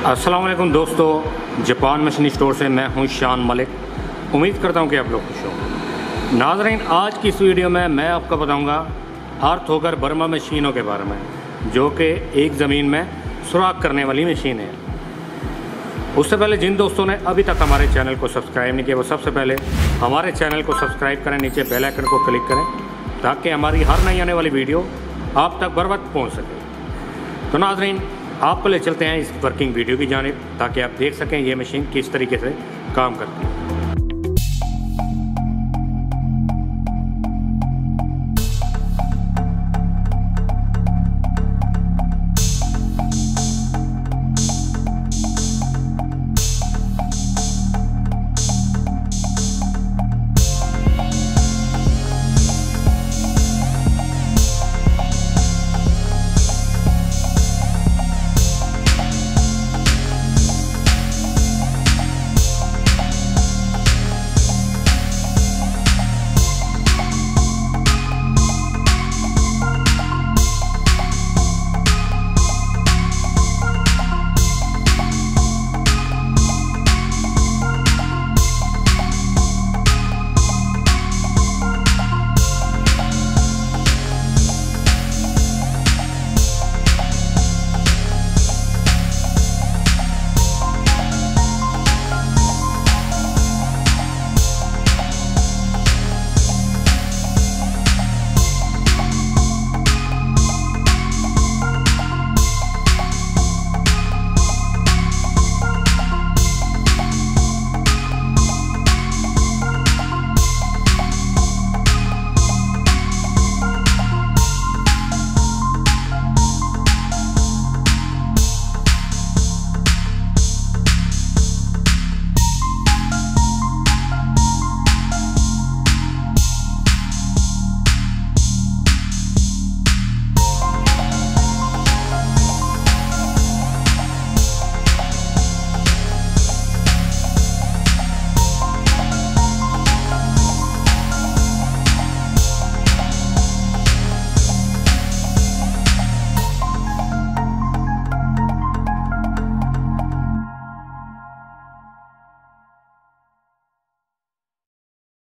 अस्सलाम वालेकुम दोस्तों, जापान मशीन स्टोर से मैं हूं शान मलिक। उम्मीद करता हूं कि आप लोग खुश हो। नाज़रीन, आज की इस वीडियो में मैं आपको बताऊंगा अर्थ होकर बर्मा मशीनों के बारे में, जो कि एक ज़मीन में सुराख करने वाली मशीन है। उससे पहले जिन दोस्तों ने अभी तक हमारे चैनल को सब्सक्राइब नहीं किया, वो सबसे पहले हमारे चैनल को सब्सक्राइब करें, नीचे बेल आइकन को क्लिक करें ताकि हमारी हर नई आने वाली वीडियो आप तक बर वक्त पहुँच सके। तो नाज़रीन, आपको ले चलते हैं इस वर्किंग वीडियो की जानिब ताकि आप देख सकें ये मशीन किस तरीके से काम करती है।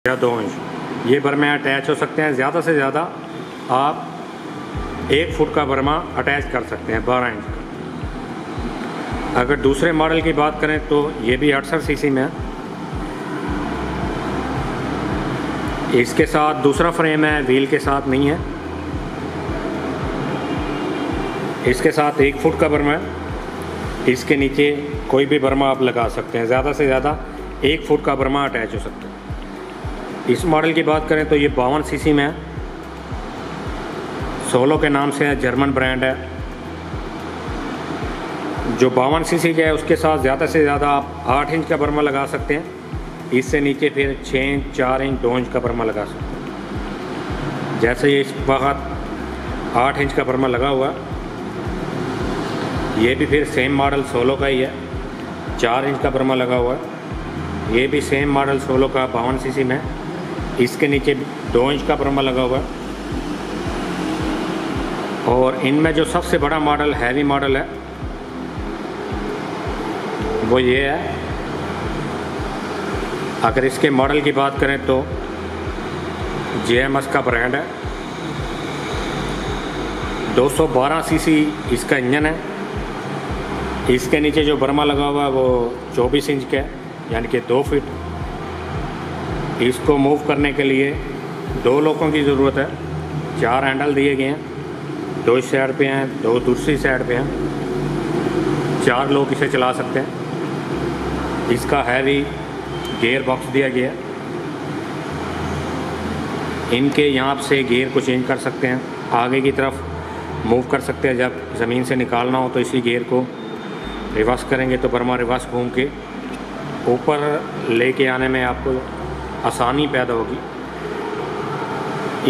या 2 इंच ये बर्मे अटैच हो सकते हैं। ज़्यादा से ज़्यादा आप 1 फुट का बर्मा अटैच कर सकते हैं 12 इंच का। अगर दूसरे मॉडल की बात करें तो ये भी 68 सीसी में है। इसके साथ दूसरा फ्रेम है, व्हील के साथ नहीं है। इसके साथ 1 फुट का बर्मा है। इसके नीचे कोई भी बर्मा आप लगा सकते हैं। ज़्यादा से ज़्यादा 1 फुट का बर्मा अटैच हो सकता है। इस मॉडल की बात करें तो ये 52 सीसी में है। सोलो के नाम से है, जर्मन ब्रांड है। जो 52 सीसी का है उसके साथ ज़्यादा से ज़्यादा आप 8 इंच का बर्मा लगा सकते हैं। इससे नीचे फिर 6 इंच, 4 इंच, 2 इंच का बर्मा लगा सकते हैं। जैसे ये इस वक्त 8 इंच का बर्मा लगा हुआ, ये भी फिर सेम मॉडल सोलो का ही है। 4 इंच का बर्मा लगा हुआ है। ये भी सेम मॉडल सोलो का 52 सीसी में। इसके नीचे 2 इंच का बर्मा लगा हुआ है। और इनमें जो सबसे बड़ा मॉडल, हैवी मॉडल है, वो ये है। अगर इसके मॉडल की बात करें तो JMS का ब्रांड है। 212 सीसी इसका इंजन है। इसके नीचे जो बर्मा लगा हुआ है वो 24 इंच का है, यानी कि 2 फीट। इसको मूव करने के लिए 2 लोगों की ज़रूरत है। 4 हैंडल दिए गए हैं, 2 इस साइड पे हैं, 2 दूसरी साइड पे हैं। 4 लोग इसे चला सकते हैं। इसका हैवी गियर बॉक्स दिया गया है। इनके यहाँ से गियर को चेंज कर सकते हैं, आगे की तरफ मूव कर सकते हैं। जब ज़मीन से निकालना हो तो इसी गियर को रिवर्स करेंगे तो बर्मा रिवर्स घूम के ऊपर लेके आने में आपको आसानी पैदा होगी।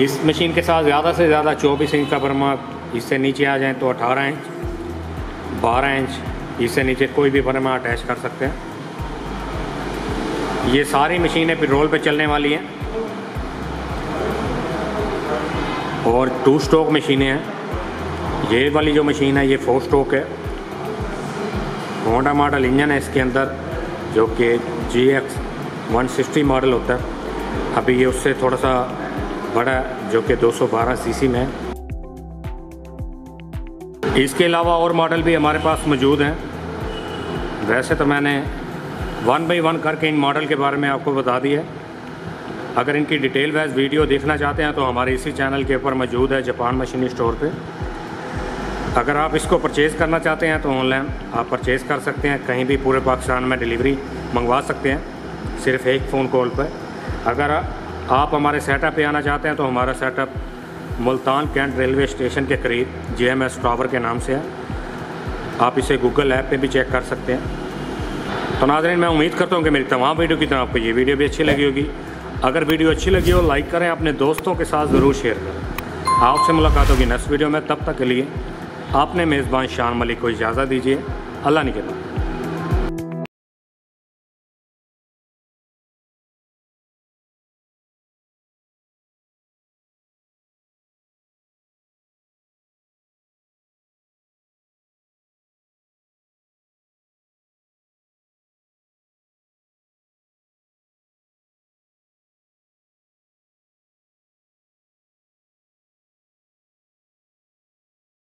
इस मशीन के साथ ज़्यादा से ज़्यादा 24 इंच का बर्मा, इससे नीचे आ जाएं तो 18 इंच, 12 इंच, इससे नीचे कोई भी बर्मा अटैच कर सकते हैं। ये सारी मशीनें पेट्रोल पे चलने वाली हैं और 2 स्ट्रोक मशीनें हैं। ये वाली जो मशीन है ये 4 स्ट्रोक है। होंडा मॉडल इंजन है इसके अंदर, जो कि GX 160 मॉडल होता है। अभी ये उससे थोड़ा सा बड़ा है, जो कि 212 सीसी में है। इसके अलावा और मॉडल भी हमारे पास मौजूद हैं। वैसे तो मैंने 1 बाई 1 करके इन मॉडल के बारे में आपको बता दिया है। अगर इनकी डिटेल वाइज वीडियो देखना चाहते हैं तो हमारे इसी चैनल के ऊपर मौजूद है, जापान मशीनी स्टोर पे। अगर आप इसको परचेज़ करना चाहते हैं तो ऑनलाइन आप परचेज़ कर सकते हैं, कहीं भी पूरे पाकिस्तान में डिलीवरी मंगवा सकते हैं, सिर्फ एक फ़ोन कॉल पर। अगर आप हमारे सेटअप पे आना चाहते हैं तो हमारा setup Multan cantt railway station के करीब GMS टावर के नाम से है। आप इसे गूगल ऐप पे भी चेक कर सकते हैं। तो नाज़रीन, मैं उम्मीद करता हूँ कि मेरी तमाम वीडियो की तरह आपको ये वीडियो भी अच्छी लगी होगी। अगर वीडियो अच्छी लगी हो लाइक करें, अपने दोस्तों के साथ ज़रूर शेयर करें। आपसे मुलाकात होगी नेक्स्ट वीडियो में, तब तक के लिए आपने मेज़बान शान मलिक को इजाज़त दीजिए। अल्लाह निगहबान।